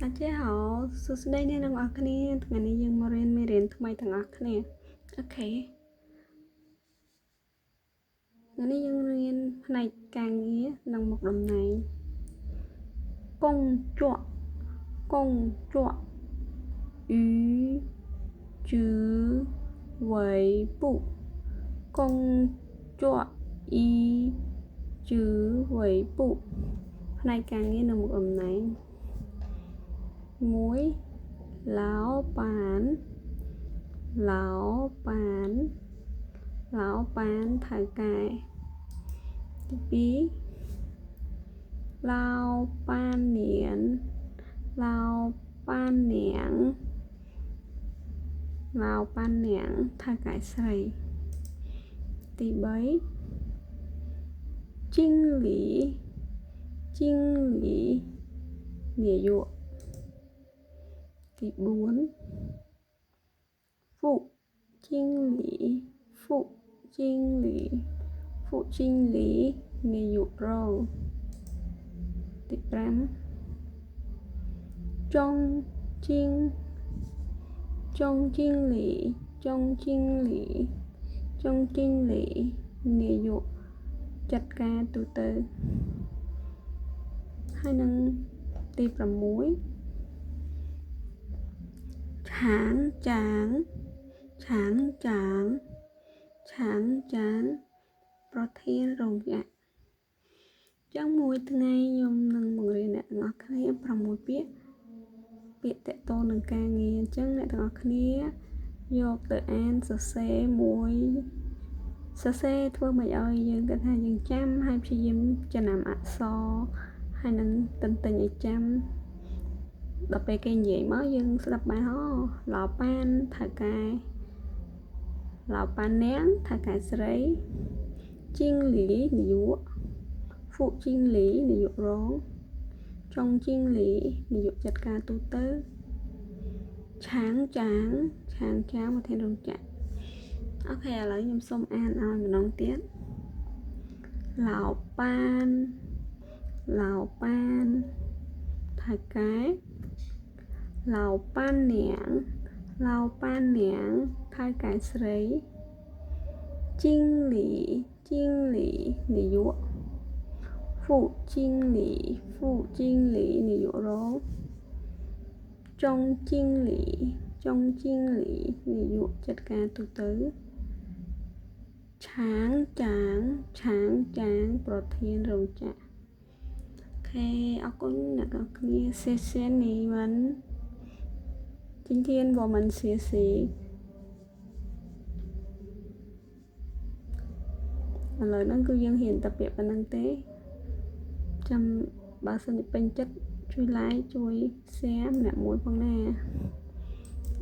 ចេះហៅសួស្តីអ្នកទាំងអស់គ្នាថ្ងៃនេះយើងមករៀនមេរៀនថ្មីទាំងអស់គ្នាអូខេថ្ងៃនេះយើងរៀនផ្នែកការងារនិងមុខតំណែងកងជក់អ៊ីជឺវៃពុកងជក់អ៊ីជឺវៃពុផ្នែកការងារនិងមុខតំណែង1ឡោប៉ានថៅកែទី2ឡោប៉ាននាងថៅកែស្រីទី3ជីងលីនាយកទី4ហ្វុជីងលីនាយករងទី5ចុងជីងលីនាយកចាត់ការទូទៅហើយនឹងទី6ឆាងចាងប្រធានរោងចក្រចឹងមួយថ្ងៃខ្ញុំនឹងបង្រៀនអ្នកទាំងអស់គ្នា6ពាក្យតាក់ទងនឹងការងារអញ្ចឹងអ្នកទាំងអស់គ្នាយកទៅអានសរសេរធ្វើមិនឲ្យយើងគាត់ថាយើងចាំហើយព្យាយាមចំណាំអក្សរហើយនឹងទន្ទិញឲ្យចាំដល់ពេលគេនិយាយមកយើងស្ដាប់បានឡោប៉ានថៅកែឡោប៉ាននាងថៅកែស្រីជីងលីនាយកហ្វុជីងលីនាយករងចុងជីងលីនាយកចាត់ការទូទៅឆាងចាងប្រធានរោងចក្រអូខេឥឡូវខ្ញុំសូមអានឲ្យម្ដងទៀតឡោប៉ានថៅកែឡោប៉ាននាងថៅកែស្រីជីងលីនាយកហ្វុជីងលីនាយករងចុងជីងលីនាយកចាត់ការទូទៅឆាងចាងប្រធានរោងចក្រអូខេអរគុណអ្នកនរគ្នា谢谢你们今天我们学习ឥឡូវហ្នឹងគឺយើងហ៊ានតែពាក្យប៉ុណ្្នឹងទេចាំបើសិនជាពេញចិត្តជួយ like ជួយ share ម្នាក់មួយផងណា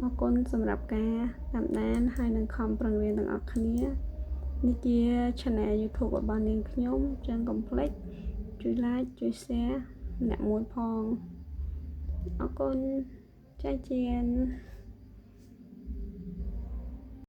អរគុណសម្រាប់ការតាមដានហើយនឹងខំប្រឹងរៀនទាំងអស់គ្នានេះជា channel YouTube របស់នាងខ្ញុំចឹងកុំភ្លេចជួយ like ជួយ share ម្នាក់មួយផងអរគុណចាយជៀន